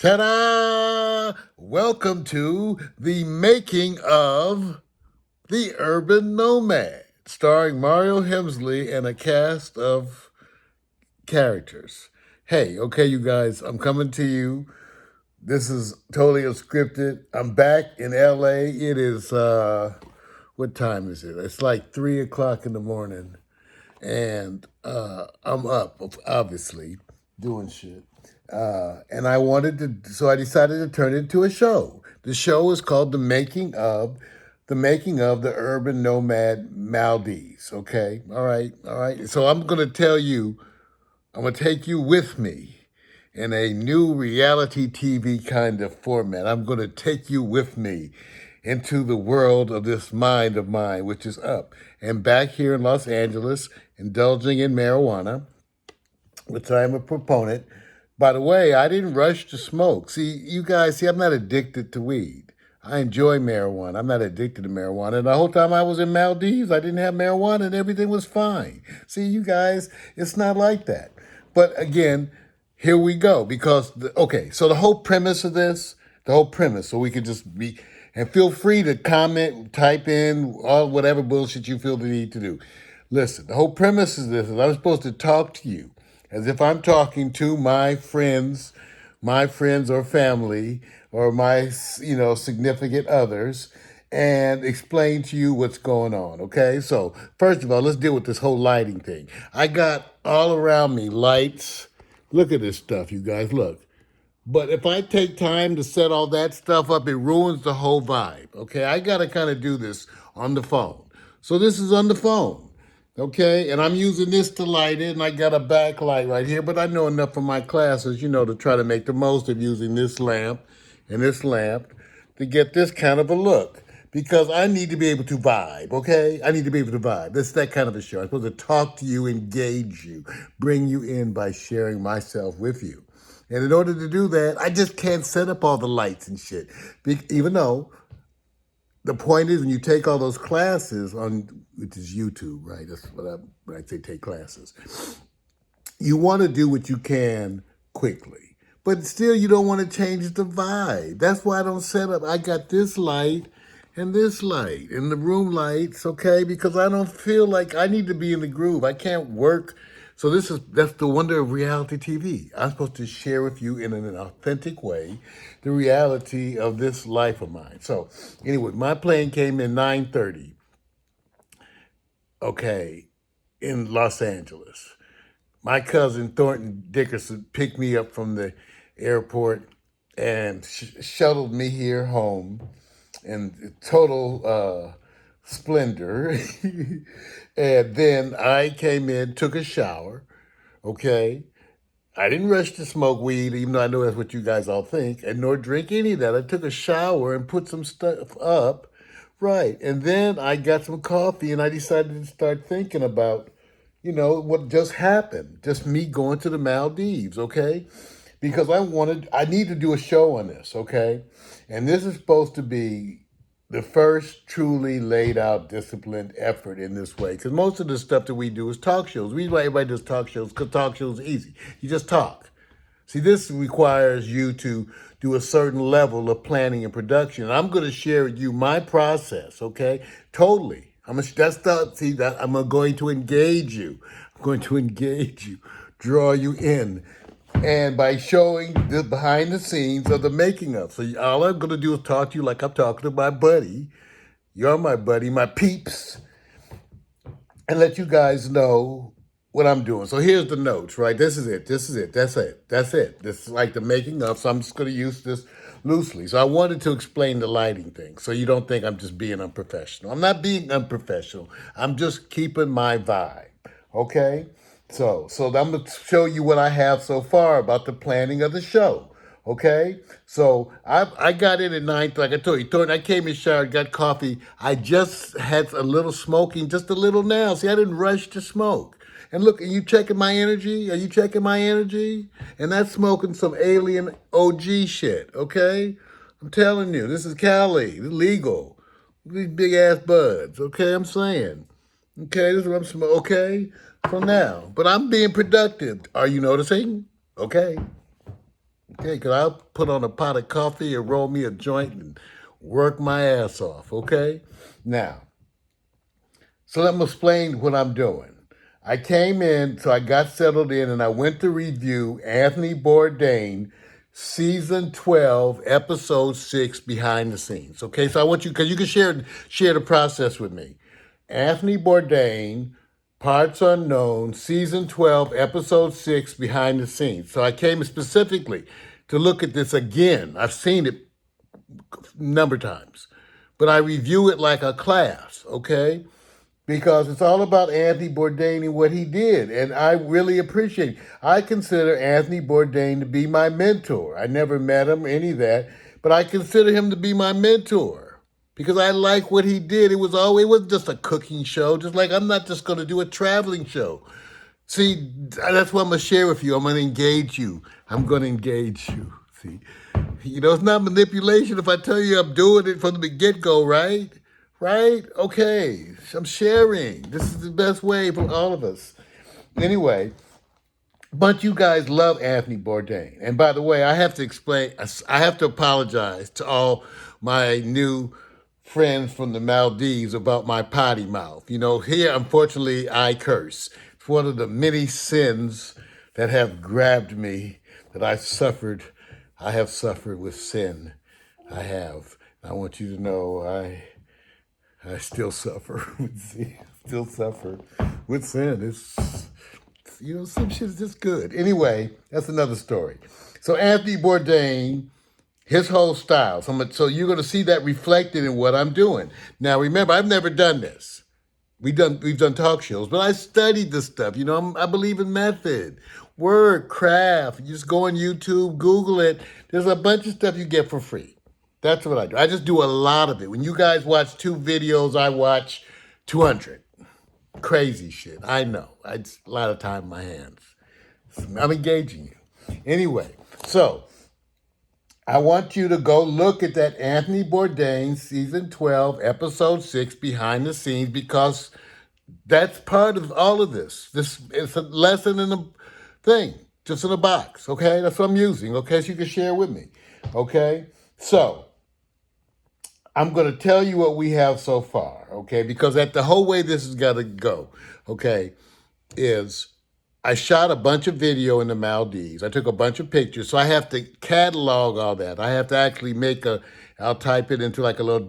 Ta-da! Welcome to the making of The Urban Nomad, starring Mario Hemsley and a cast of characters. Hey, okay, you guys, I'm coming to you. This is totally unscripted. I'm back in LA. It is, what time is it? It's like 3 o'clock in the morning. And I'm up, obviously, doing shit. And I wanted to, so I decided to turn it into a show. The show is called the making of the Urban Nomad Maldives. Okay, all right, all right. So I'm gonna take you with me in a new reality TV kind of format. I'm gonna take you with me into the world of this mind of mine, which is up. And back here in Los Angeles, indulging in marijuana, which I am a proponent. By the way, I didn't rush to smoke. See, you guys, I'm not addicted to weed. I enjoy marijuana. I'm not addicted to marijuana. And the whole time I was in Maldives, I didn't have marijuana and everything was fine. See, you guys, it's not like that. But again, here we go. Because, okay, so the whole premise, so we could just be, and feel free to comment, type in, all whatever bullshit you feel the need to do. Listen, the whole premise is this, is I'm supposed to talk to you as if I'm talking to my friends or family or my, significant others and explain to you what's going on. Okay. So first of all, let's deal with this whole lighting thing. I got all around me lights. Look at this stuff, you guys. Look. But if I take time to set all that stuff up, it ruins the whole vibe. Okay, I got to kind of do this on the phone. So this is on the phone. Okay, and I'm using this to light it, and I got a backlight right here. But I know enough of my classes, to try to make the most of using this lamp and this lamp to get this kind of a look. Because I need to be able to vibe, okay? I need to be able to vibe. This is that kind of a show. I'm supposed to talk to you, engage you, bring you in by sharing myself with you. And in order to do that, I just can't set up all the lights and shit. Even though the point is, when you take all those classes on, which is YouTube, right? That's when I say take classes. You want to do what you can quickly, but still you don't want to change the vibe. That's why I don't set up. I got this light and this light and the room lights, okay? Because I don't feel like I need to be in the groove. I can't work. So that's the wonder of reality TV. I'm supposed to share with you in an authentic way the reality of this life of mine. So anyway, my plane came in 9:30, okay, in Los Angeles. My cousin Thornton Dickerson picked me up from the airport and shuttled me here home in total splendor. And then I came in, took a shower, okay? I didn't rush to smoke weed, even though I know that's what you guys all think, and nor drink any of that. I took a shower and put some stuff up, right? And then I got some coffee and I decided to start thinking about, what just happened. Just me going to the Maldives, okay? Because I need to do a show on this, okay? And this is supposed to be the first truly laid out disciplined effort in this way. Because most of the stuff that we do is talk shows. The reason why everybody does talk shows, because talk shows are easy. You just talk. See, this requires you to do a certain level of planning and production. And I'm going to share with you my process, okay? Totally. I'm going to engage you. I'm going to engage you, draw you in, and by showing the behind the scenes of the making of. So all I'm going to do is talk to you like I'm talking to my buddy. You're my buddy, my peeps, and let you guys know what I'm doing. So here's the notes, right? This is it. This is it. That's it. That's it. This is like the making of. So I'm just going to use this loosely. So I wanted to explain the lighting thing so you don't think I'm just being unprofessional. I'm not being unprofessional. I'm just keeping my vibe. Okay? So I'm going to show you what I have so far about the planning of the show. Okay, so I got in at 9. Like I told you, Thornton, I came in, showered, got coffee. I just had a little smoking, just a little now. See, I didn't rush to smoke. And look, are you checking my energy? Are you checking my energy? And that's smoking some alien OG shit. Okay, I'm telling you, this is Cali, this is legal. These big ass buds. Okay, I'm saying. Okay, this is what I'm smoking. Okay, for now, but I'm being productive. Are you noticing? Okay. Okay, because I'll put on a pot of coffee and roll me a joint and work my ass off. Okay, now, so let me explain what I'm doing. I came in, so I got settled in, and I went to review Anthony Bourdain, season 12, episode 6, behind the scenes. Okay, so I want you, because you can share the process with me. Anthony Bourdain, Parts Unknown, season 12, episode 6, behind the scenes. So I came specifically to look at this again. I've seen it a number of times, but I review it like a class, okay? Because it's all about Anthony Bourdain and what he did. And I really appreciate it. I consider Anthony Bourdain to be my mentor. I never met him, any of that, but I consider him to be my mentor because I like what he did. It wasn't just a cooking show, just like I'm not just going to do a traveling show. See, that's what I'm going to share with you. I'm going to engage you. I'm going to engage you. See, it's not manipulation if I tell you I'm doing it from the get-go, right? Right? Okay. I'm sharing. This is the best way for all of us. Anyway, but you guys love Anthony Bourdain. And by the way, I have to apologize to all my new friends from the Maldives about my potty mouth. Here, unfortunately, I curse. It's one of the many sins that have grabbed me that I have suffered with sin. I have. I want you to know I still suffer with sin. Still suffer with sin. Some shit is just good. Anyway, that's another story. So Anthony Bourdain, his whole style. So you're going to see that reflected in what I'm doing. Now, remember, I've never done this. We've done talk shows, but I studied this stuff. I believe in method, word, craft. You just go on YouTube, Google it. There's a bunch of stuff you get for free. That's what I do. I just do a lot of it. When you guys watch 2 videos, I watch 200. Crazy shit. I know. A lot of time in my hands. I'm engaging you. Anyway, so I want you to go look at that Anthony Bourdain season 12, episode 6, behind the scenes, because that's part of all of this. It's a lesson in a thing, just in a box, okay? That's what I'm using, okay? So you can share with me, okay? So I'm going to tell you what we have so far, okay? Because the whole way this has got to go, okay, is I shot a bunch of video in the Maldives. I took a bunch of pictures, so I have to catalog all that. I have to actually I'll type it into like a little,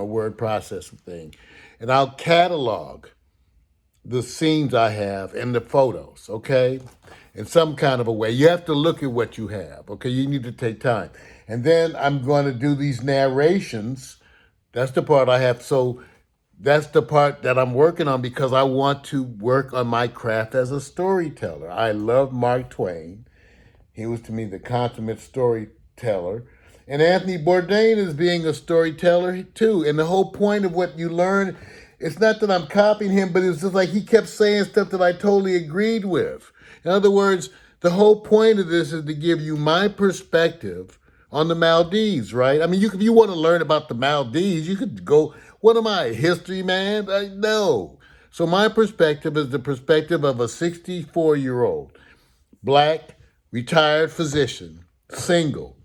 word processing thing. And I'll catalog the scenes I have and the photos, okay? In some kind of a way. You have to look at what you have, okay? You need to take time. And then I'm going to do these narrations. That's the part I have. So that's the part that I'm working on because I want to work on my craft as a storyteller. I love Mark Twain. He was to me the consummate storyteller. And Anthony Bourdain is being a storyteller too. And the whole point of what you learn, it's not that I'm copying him, but it's just like he kept saying stuff that I totally agreed with. In other words, the whole point of this is to give you my perspective on the Maldives, right? I mean, if you want to learn about the Maldives, you could go, what am I, a history man? No. So my perspective is the perspective of a 64-year-old, black, retired physician, single,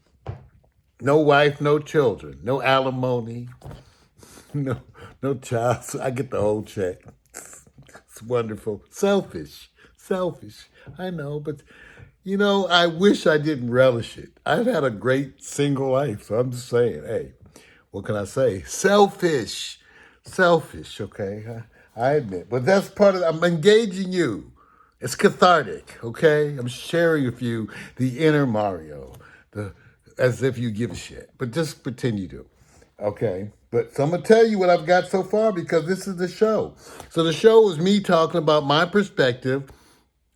no wife, no children, no alimony, no child. I get the whole check. It's wonderful. Selfish. I know, but I wish I didn't relish it. I've had a great single life, so I'm just saying, hey, what can I say? Selfish, okay? I admit. But that's I'm engaging you. It's cathartic, okay? I'm sharing with you the inner Mario, as if you give a shit. But just pretend you do, okay? So I'm going to tell you what I've got so far because this is the show. So the show is me talking about my perspective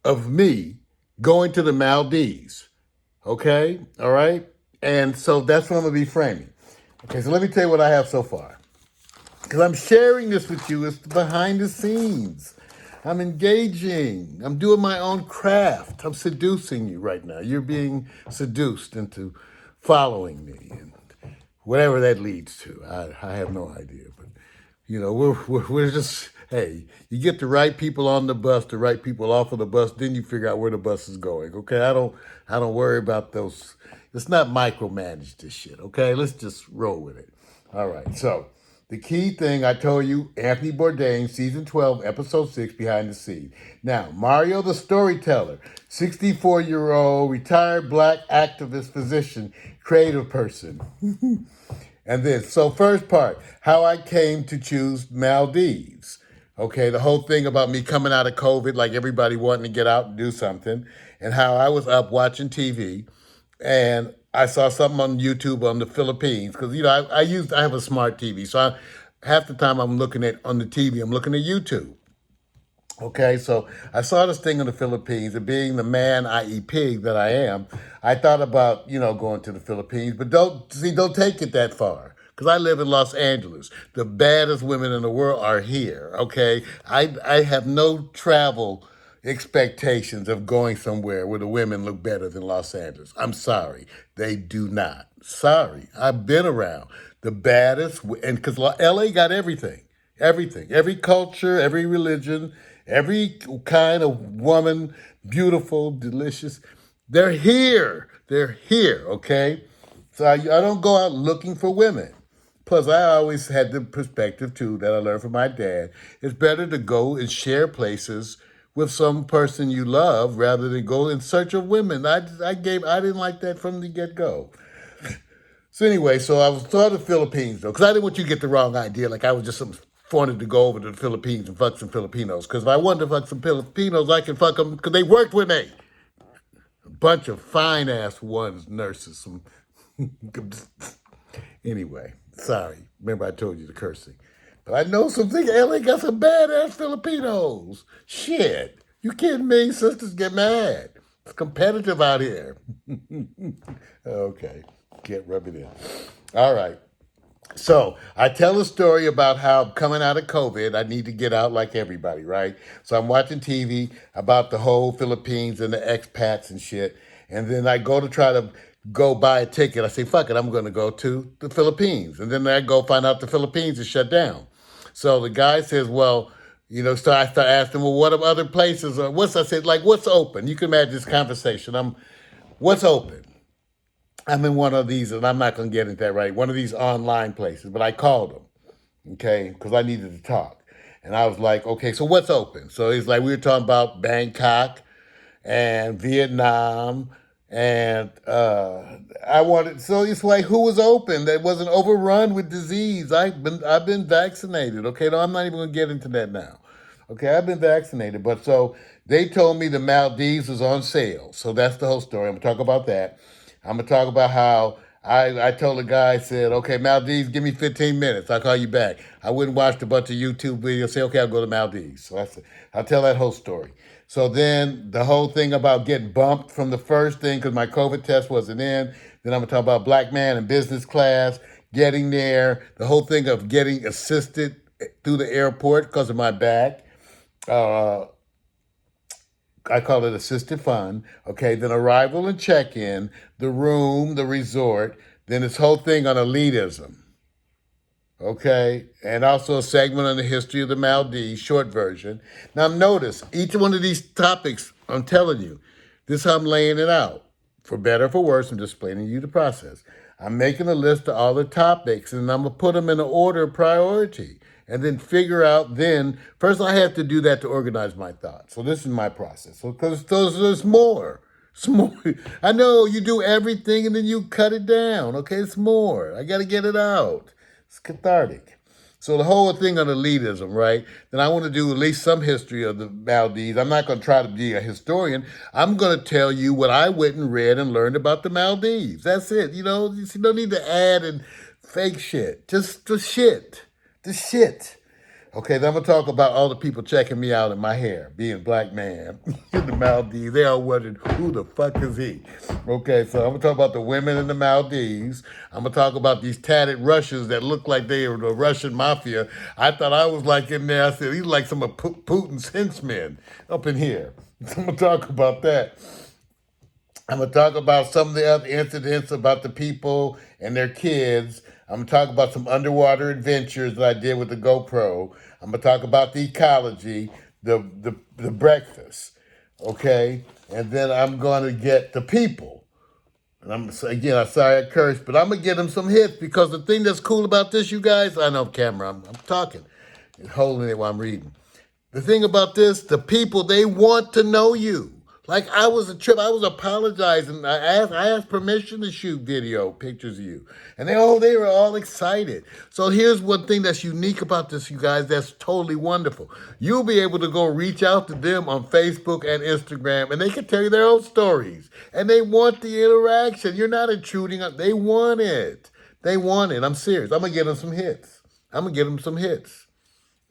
of me going to the Maldives. Okay? All right? And so that's what I'm going to be framing. Okay, so let me tell you what I have so far. Because I'm sharing this with you. It's behind the scenes. I'm engaging. I'm doing my own craft. I'm seducing you right now. You're being seduced into following me and whatever that leads to. I have no idea. But We're just, hey, you get the right people on the bus, the right people off of the bus, then you figure out where the bus is going. Okay, I don't worry about those. Let's not micromanage this shit. Okay, let's just roll with it. All right. So the key thing I told you, Anthony Bourdain, season 12, episode 6, behind the scene. Now, Mario the storyteller, 64-year-old retired black activist, physician, creative person. And then, so first part, how I came to choose Maldives. Okay, the whole thing about me coming out of COVID, like everybody wanting to get out and do something, and how I was up watching TV, and I saw something on YouTube on the Philippines because I have a smart TV, so half the time I'm looking at on the TV, I'm looking at YouTube. Okay, so I saw this thing in the Philippines, and being the man, i.e., pig that I am, I thought about going to the Philippines, but don't take it that far, because I live in Los Angeles. The baddest women in the world are here. Okay, I have no travel expectations of going somewhere where the women look better than Los Angeles. I'm sorry, they do not. Sorry, I've been around the baddest, and because LA got everything, every culture, every religion, every kind of woman, beautiful, delicious. They're here, okay? So I don't go out looking for women. Plus, I always had the perspective, too, that I learned from my dad. It's better to go and share places with some person you love rather than go in search of women. I didn't like that from the get-go. So anyway, so I was thought of Philippines though, because I didn't want you to get the wrong idea. Like I was just some wanted to go over to the Philippines and fuck some Filipinos. Because if I wanted to fuck some Filipinos, I can fuck them because they worked with me. A bunch of fine ass ones, nurses. Some anyway. Sorry, remember I told you the cursing. But I know something. LA got some badass Filipinos. Shit, you kidding me? Sisters get mad. It's competitive out here. Okay, can't rub it in. All right. So I tell a story about how coming out of COVID, I need to get out like everybody, right? So I'm watching TV about the whole Philippines and the expats and shit. And then I go to try to go buy a ticket. I say, fuck it, I'm going to go to the Philippines. And then I go find out the Philippines is shut down. So the guy says, well, so I start asking, well, what are other places? Or I said, like, what's open? You can imagine this conversation. What's open? I'm in one of these, and I'm not going to get into that right. One of these online places, but I called them, okay, because I needed to talk. And I was like, okay, so what's open? So he's like, we were talking about Bangkok and Vietnam, and so it's like, who was open that wasn't overrun with disease? I've been vaccinated, okay? No, I'm not even going to get into that now. Okay, I've been vaccinated, but so they told me the Maldives was on sale. So that's the whole story. I'm gonna talk about that. I'm gonna talk about how I told the guy, I said, okay, Maldives, give me 15 minutes. I'll call you back. I wouldn't watch a bunch of YouTube videos, say, okay, I'll go to Maldives. So I'll tell that whole story. So then the whole thing about getting bumped from the first thing because my COVID test wasn't in. Then I'm gonna talk about black man in business class, getting there, the whole thing of getting assisted through the airport because of my back. Uh, I call it assisted fun. Okay, then arrival and check-in, the room, the resort, then this whole thing on elitism. Okay, and also a segment on the history of the Maldives, short version. Now notice, each one of these topics, I'm telling you, this is how I'm laying it out. For better or for worse, I'm just explaining to you the process. I'm making a list of all the topics and I'm gonna put them in an order of priority. And then figure out first I have to do that to organize my thoughts. So this is my process. So because there's more. It's more. I know you do everything and then you cut it down. Okay, it's more. I gotta get it out. It's cathartic. So the whole thing on elitism, right? Then I want to do at least some history of the Maldives. I'm not going to try to be a historian. I'm going to tell you what I went and read and learned about the Maldives. That's it. You don't need to add and fake shit. Just the shit. The shit. Okay, then I'm gonna talk about all the people checking me out in my hair, being a black man in the Maldives. They all wondering who the fuck is he. Okay, so I'm gonna talk about the women in the Maldives. I'm gonna talk about these tatted Russians that look like they were the Russian mafia. I thought I was like in there. I said he's like some of Putin's henchmen up in here. So I'm gonna talk about that. I'm going to talk about some of the other incidents about the people and their kids. I'm going to talk about some underwater adventures that I did with the GoPro. I'm going to talk about the ecology, the breakfast, okay? And then I'm going to get the people. And I'm sorry I cursed, but I'm going to get them some hits because the thing that's cool about this, you guys, I know camera, I'm talking, and holding it while I'm reading. The thing about this, the people, they want to know you. Like I was a trip, I was apologizing. I asked permission to shoot video pictures of you. And they were all excited. So here's one thing that's unique about this, you guys, that's totally wonderful. You'll be able to go reach out to them on Facebook and Instagram, and they can tell you their own stories. And they want the interaction. You're not intruding on, they want it. They want it. I'm serious. I'm gonna get them some hits. I'm gonna get them some hits.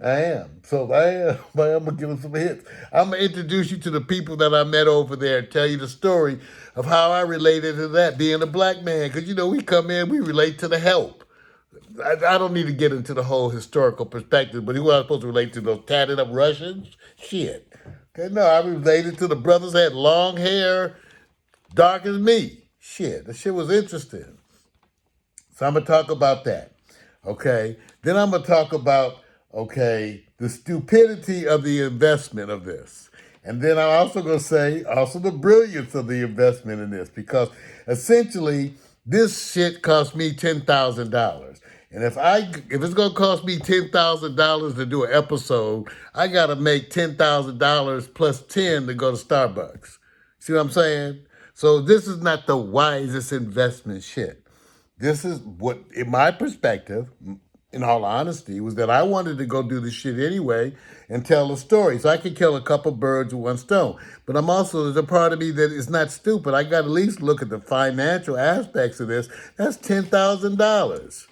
I am. So I am. I'm gonna give them some hits. I'm gonna introduce you to the people that I met over there and tell you the story of how I related to that being a black man. Because we come in, we relate to the help. I don't need to get into the whole historical perspective, but who I was supposed to relate to? Those tatted up Russians? Shit. Okay, no, I related to the brothers that had long hair, dark as me. Shit, the shit was interesting. So I'm gonna talk about that. Okay. Then I'm gonna talk about the stupidity of the investment of this. And then I'm also gonna say also the brilliance of the investment in this because essentially this shit cost me $10,000. And if it's gonna cost me $10,000 to do an episode, I gotta make $10,000 plus 10 to go to Starbucks. See what I'm saying? So this is not the wisest investment shit. This is what, in my perspective, in all honesty, was that I wanted to go do this shit anyway and tell a story. So I could kill a couple birds with one stone. But there's a part of me that is not stupid. I got to at least look at the financial aspects of this. That's $10,000.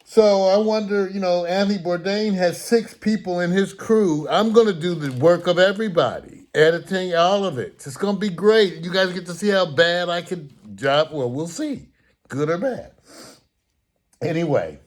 So I wonder, Anthony Bourdain has 6 people in his crew. I'm going to do the work of everybody, editing all of it. It's going to be great. You guys get to see how bad I can job. Well, we'll see, good or bad. Anyway,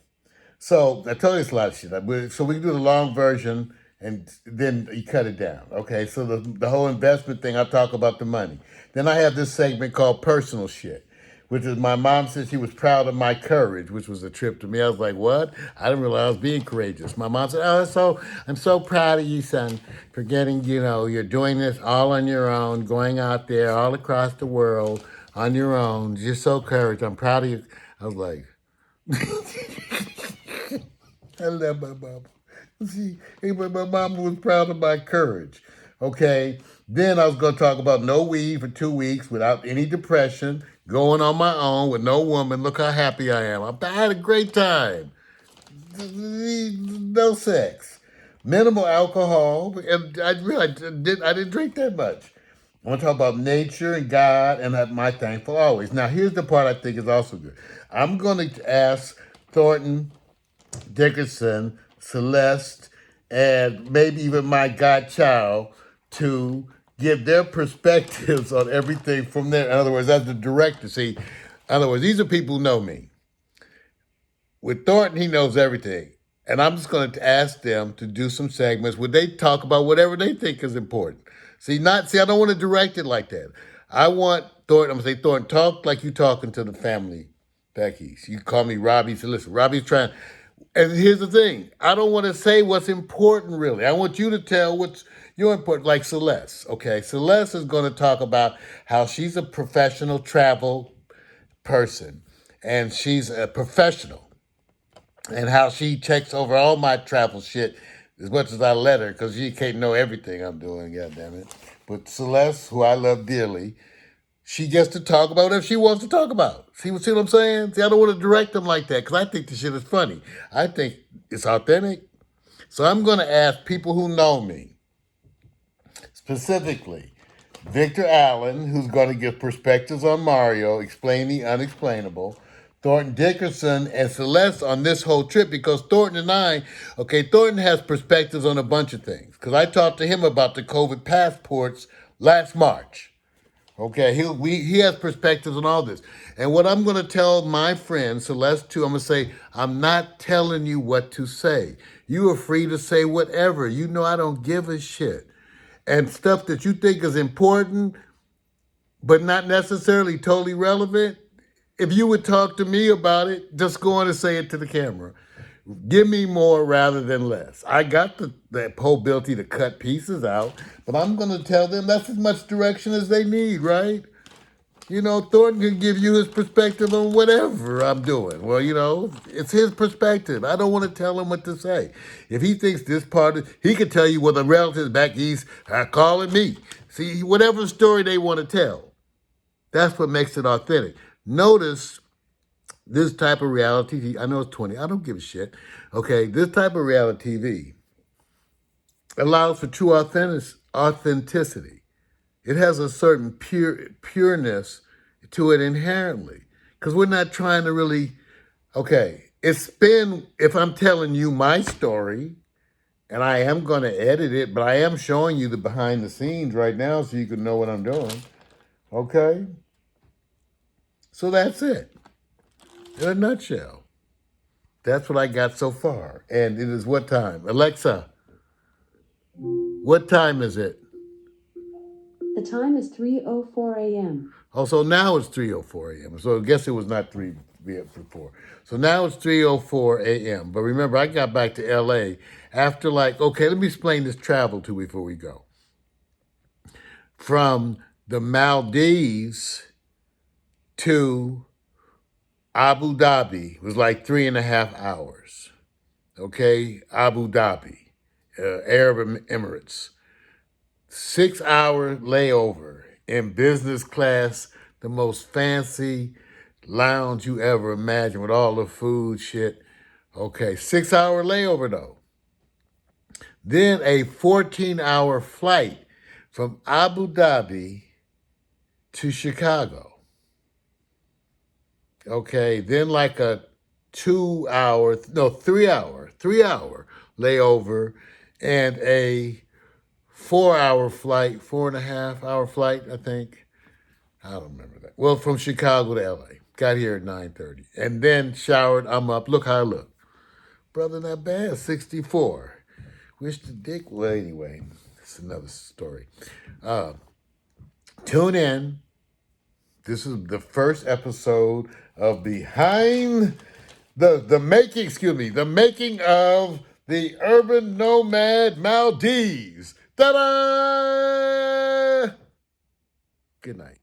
so I told you it's a lot of shit. So we can do the long version and then you cut it down. Okay, so the whole investment thing, I'll talk about the money. Then I have this segment called personal shit, which is my mom said she was proud of my courage, which was a trip to me. I was like, what? I didn't realize I was being courageous. My mom said, I'm so proud of you, son, for getting, you're doing this all on your own, going out there all across the world on your own. You're so courageous. I'm proud of you. I was like, I love my mama. See, my mama was proud of my courage. Okay. Then I was going to talk about no weed for 2 weeks without any depression, going on my own with no woman. Look how happy I am. I had a great time. No sex, minimal alcohol, and I realized I didn't drink that much. I want to talk about nature and God and my thankful always. Now, here's the part I think is also good. I'm going to ask Thornton Dickerson, Celeste, and maybe even my godchild to give their perspectives on everything from there. In other words, as the director, see, in other words, these are people who know me. With Thornton, he knows everything. And I'm just going to ask them to do some segments where they talk about whatever they think is important. I don't want to direct it like that. I want Thornton, I'm going to say, Thornton, talk like you talking to the family back east. You call me Robbie, so listen, Robbie's trying. And here's the thing. I don't want to say what's important, really. I want you to tell what's your important, like Celeste. Okay, Celeste is going to talk about how she's a professional travel person, and she's a professional, and how she checks over all my travel shit as much as I let her, because she can't know everything I'm doing, goddammit. But Celeste, who I love dearly, she gets to talk about whatever she wants to talk about. See what I'm saying? See, I don't want to direct them like that, because I think the shit is funny. I think it's authentic. So I'm going to ask people who know me, specifically Victor Allen, who's going to give perspectives on Mario, explain the unexplainable, Thornton Dickerson, and Celeste on this whole trip, because Thornton has perspectives on a bunch of things, because I talked to him about the COVID passports last March. Okay, he has perspectives on all this. And what I'm going to tell my friend Celeste too, I'm going to say, I'm not telling you what to say. You are free to say whatever. I don't give a shit. And stuff that you think is important, but not necessarily totally relevant. If you would talk to me about it, just go on and say it to the camera. Give me more rather than less. I got the whole ability to cut pieces out, but I'm going to tell them that's as much direction as they need, right? You know, Thornton can give you his perspective on whatever I'm doing. Well, you know, it's his perspective. I don't want to tell him what to say. If he thinks this part, he could tell you, well, the relatives back east are calling me. See, whatever story they want to tell, that's what makes it authentic. Notice this type of reality TV, I know it's 20, I don't give a shit. Okay, this type of reality TV allows for true authenticity. It has a certain pureness to it inherently. Because we're not trying to really, okay, it's been, if I'm telling you my story, and I am going to edit it, but I am showing you the behind the scenes right now so you can know what I'm doing. Okay? So that's it. In a nutshell. That's what I got so far. And it is what time? Alexa, what time is it? The time is 3:04 a.m. Oh, so now it's 3:04 a.m. So I guess it was not 3 before. So now it's 3:04 a.m. But remember, I got back to L.A. after okay, let me explain this travel to before we go. From the Maldives to Abu Dhabi was like 3.5 hours. Okay, Abu Dhabi, Arab Emirates. 6 hour layover in business class, the most fancy lounge you ever imagined with all the food shit. Okay, 6 hour layover though. Then a 14-hour flight from Abu Dhabi to Chicago. Okay, then like a 3 hour layover and a 4 hour flight, 4.5 hour flight, I think. I don't remember that. Well, from Chicago to LA. Got here at 9:30. And then showered, I'm up. Look how I look. Brother, not bad. 64. Wish the dick. Well, anyway, it's another story. Tune in. This is the first episode of Behind the making, the making of the Urban Nomad Maldives. Ta-da! Good night.